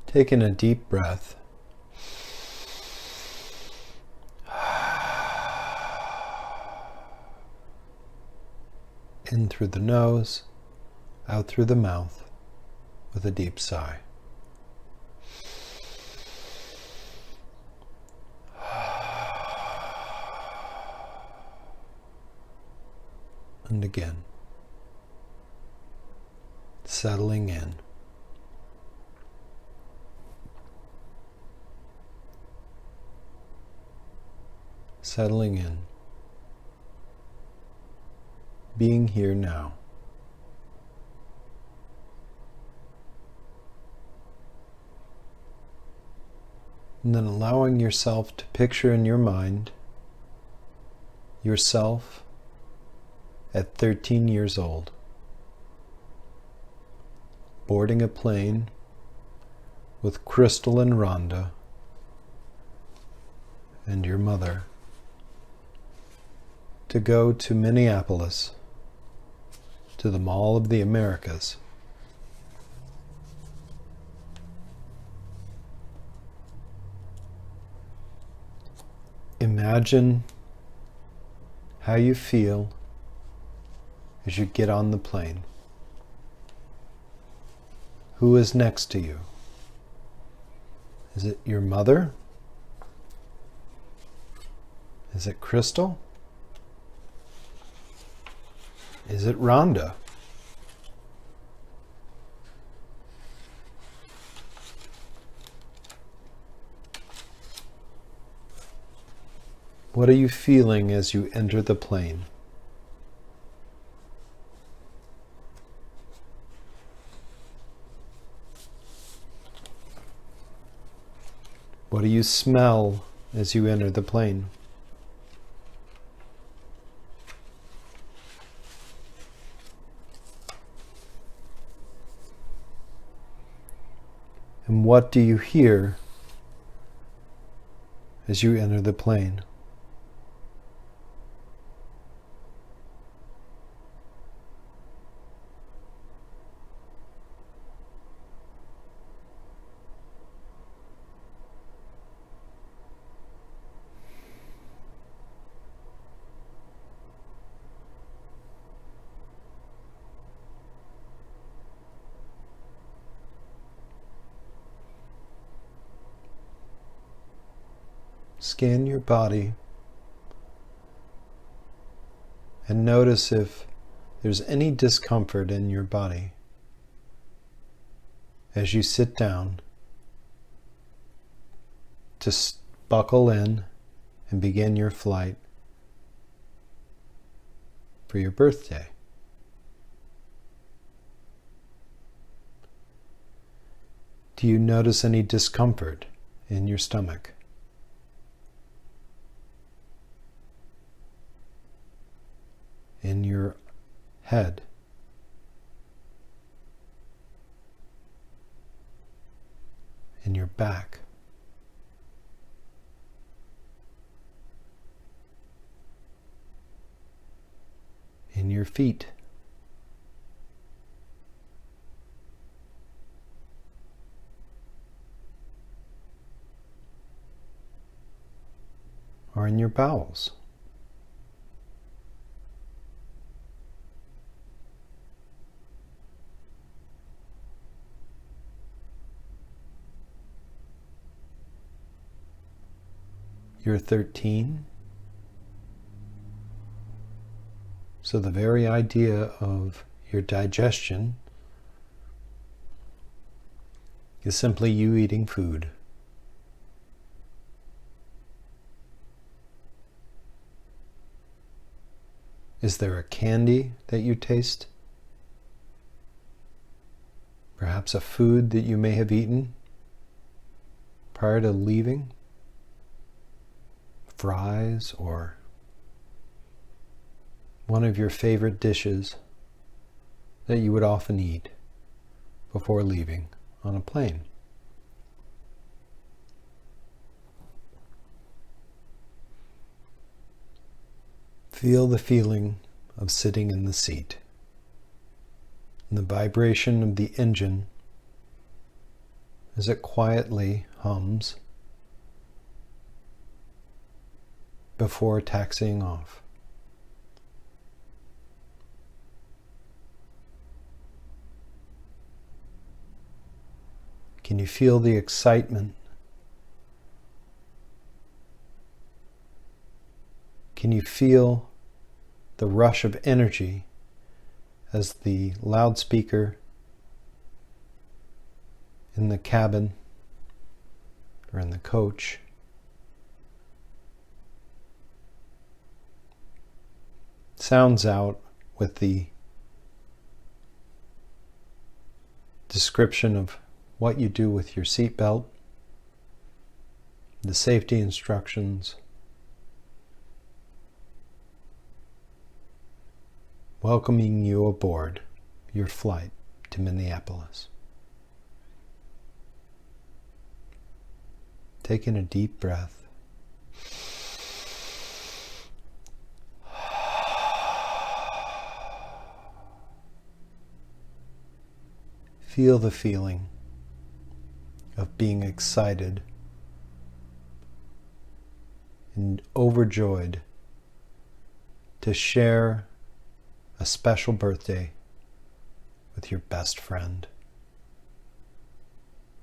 Take in a deep breath. In through the nose, out through the mouth with a deep sigh. And again, settling in. Settling in. Being here now. And then allowing yourself to picture in your mind yourself at 13 years old, boarding a plane with Crystal and Rhonda and your mother to go to Minneapolis, to the Mall of the Americas. Imagine how you feel as you get on the plane. Who is next to you? Is it your mother? Is it Crystal? Is it Rhonda? What are you feeling as you enter the plane? What do you smell as you enter the plane? And what do you hear as you enter the plane? Scan your body and notice if there's any discomfort in your body as you sit down to buckle in and begin your flight for your birthday. Do you notice any discomfort in your stomach? In your head? In your back? In your feet? Or in your bowels? You're 13, so the very idea of your digestion is simply you eating food. Is there a candy that you taste? Perhaps a food that you may have eaten prior to leaving? Fries or one of your favorite dishes that you would often eat before leaving on a plane. Feel the feeling of sitting in the seat and the vibration of the engine as it quietly hums before taxiing off. Can you feel the excitement? Can you feel the rush of energy as the loudspeaker in the cabin or in the coach sounds out with the description of what you do with your seatbelt, the safety instructions, welcoming you aboard your flight to Minneapolis. Taking a deep breath. Feel the feeling of being excited and overjoyed to share a special birthday with your best friend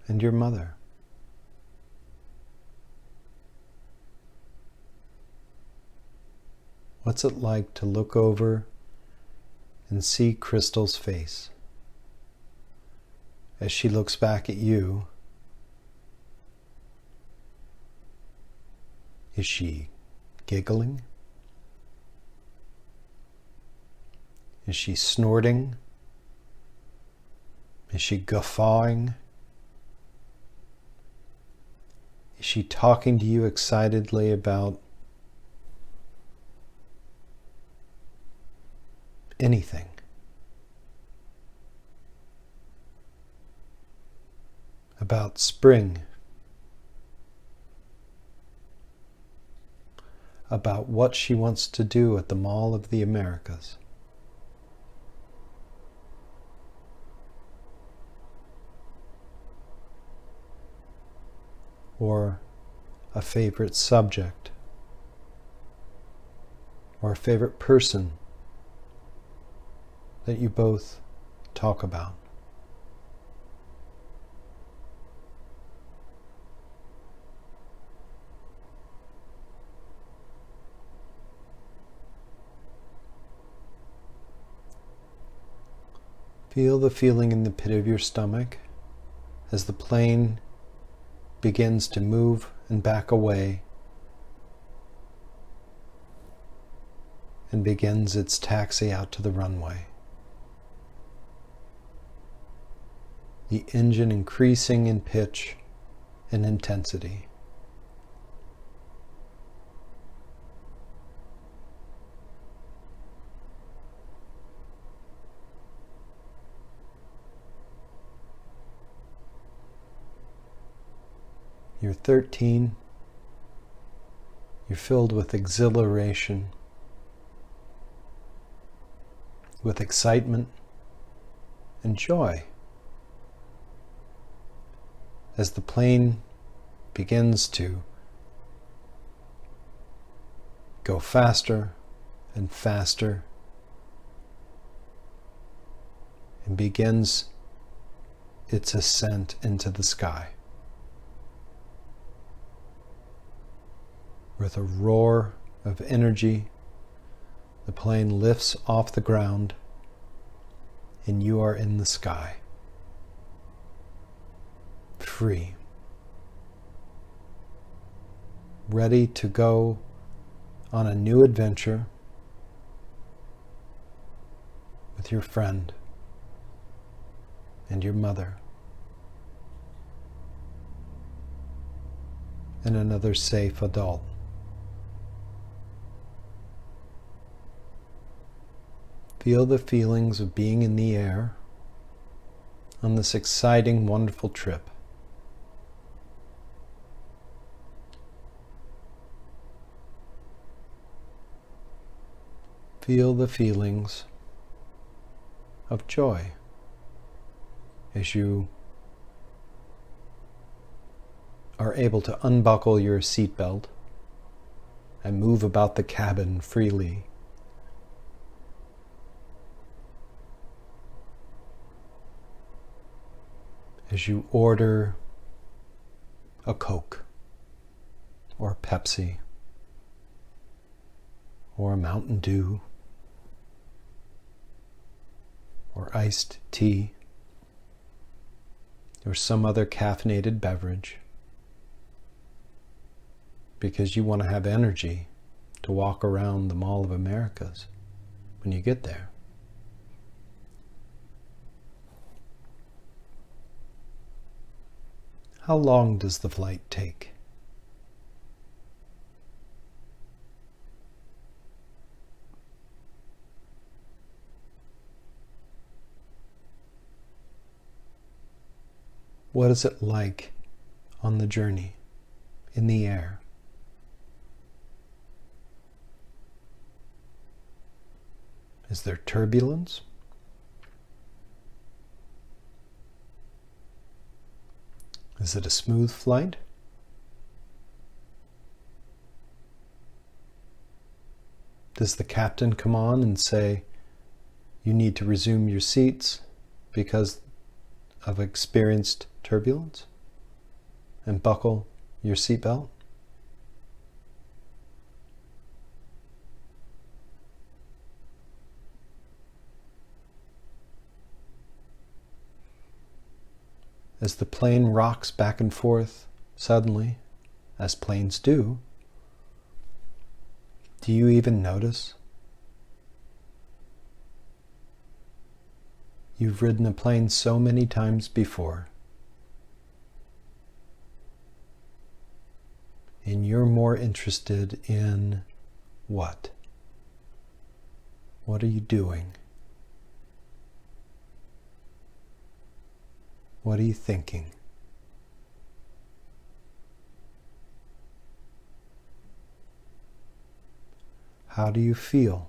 and your mother. What's it like to look over and see Crystal's face as she looks back at you? Is she giggling? Is she snorting? Is she guffawing? Is she talking to you excitedly about anything? About spring? About what she wants to do at the Mall of the Americas? Or a favorite subject? Or a favorite person that you both talk about? Feel the feeling in the pit of your stomach as the plane begins to move and back away and begins its taxi out to the runway. The engine increasing in pitch and intensity. You're 13. You're filled with exhilaration, with excitement and joy as the plane begins to go faster and faster and begins its ascent into the sky. With a roar of energy, the plane lifts off the ground and you are in the sky, free, ready to go on a new adventure with your friend and your mother and another safe adult. Feel the feelings of being in the air on this exciting, wonderful trip. Feel the feelings of joy as you are able to unbuckle your seatbelt and move about the cabin freely. As you order a Coke or a Pepsi or a Mountain Dew or iced tea or some other caffeinated beverage, because you want to have energy to walk around the Mall of Americas when you get there. How long does the flight take? What is it like on the journey, in the air? Is there turbulence? Is it a smooth flight? Does the captain come on and say, you need to resume your seats because of experienced turbulence, and buckle your seatbelt? As the plane rocks back and forth suddenly, as planes do you even notice? You've ridden a plane so many times before, and you're more interested in what? What are you doing? What are you thinking? How do you feel?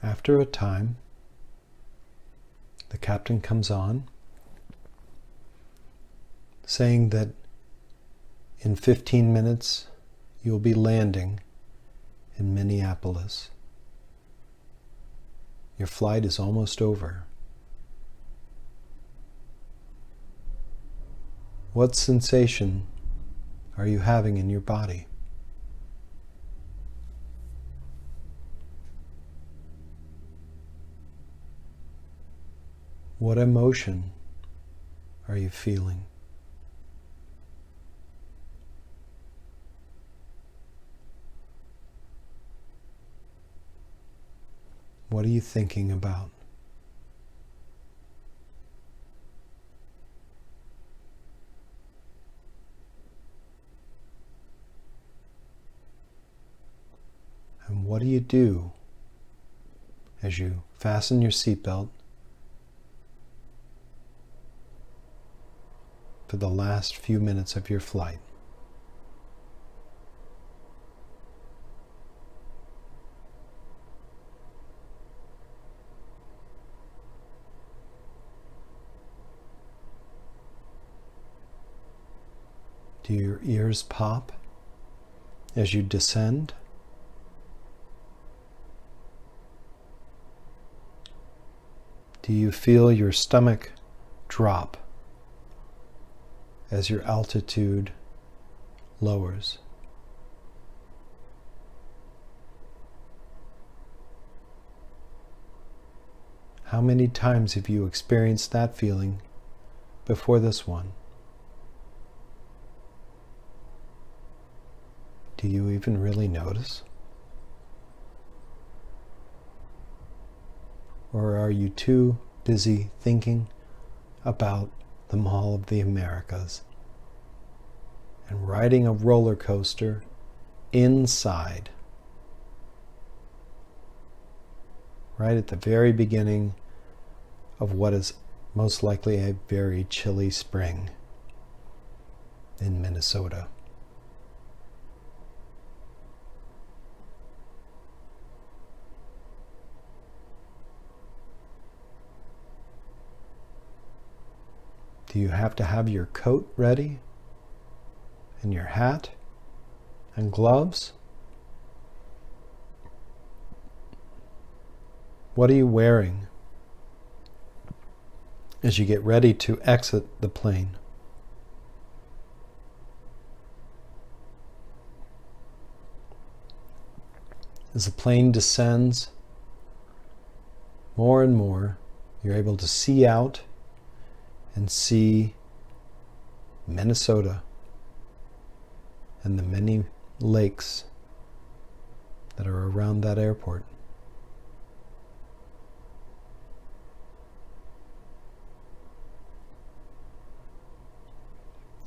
After a time, the captain comes on, saying that in 15 minutes you'll be landing in Minneapolis. Your flight is almost over. What sensation are you having in your body? What emotion are you feeling? What are you thinking about? And what do you do as you fasten your seatbelt for the last few minutes of your flight? Do your ears pop as you descend? Do you feel your stomach drop as your altitude lowers? How many times have you experienced that feeling before this one? Do you even really notice? Or are you too busy thinking about the Mall of the Americas and riding a roller coaster inside right at the very beginning of what is most likely a very chilly spring in Minnesota. Do you have to have your coat ready and your hat and gloves? What are you wearing as you get ready to exit the plane? As the plane descends more and more, you're able to see out and see Minnesota and the many lakes that are around that airport.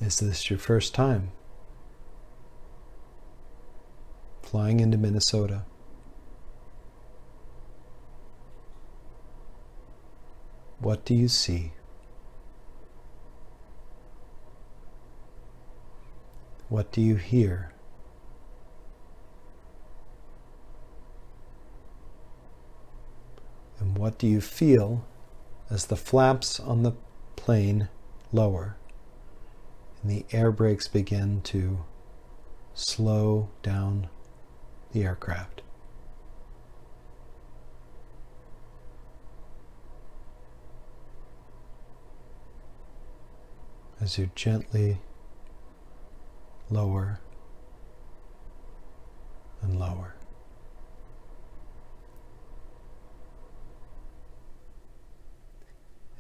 Is this your first time flying into Minnesota? What do you see? What do you hear? And what do you feel as the flaps on the plane lower and the air brakes begin to slow down the aircraft? As you gently lower and lower.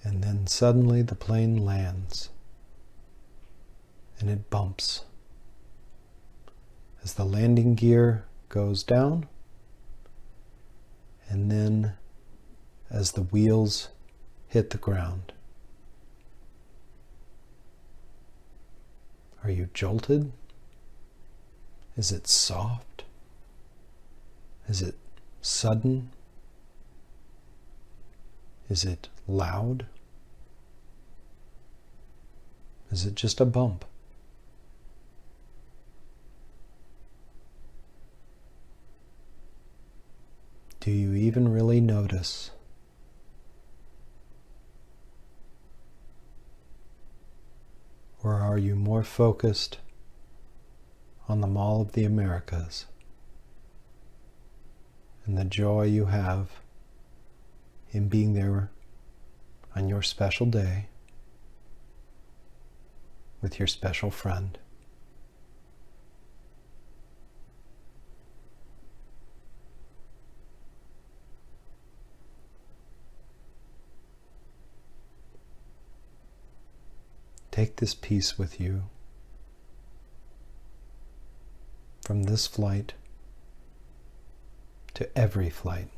And then suddenly the plane lands and it bumps. As the landing gear goes down, and then as the wheels hit the ground. Are you jolted? Is it soft? Is it sudden? Is it loud? Is it just a bump? Do you even really notice? Or are you more focused on the Mall of the Americas and the joy you have in being there on your special day with your special friend? Take this peace with you from this flight to every flight.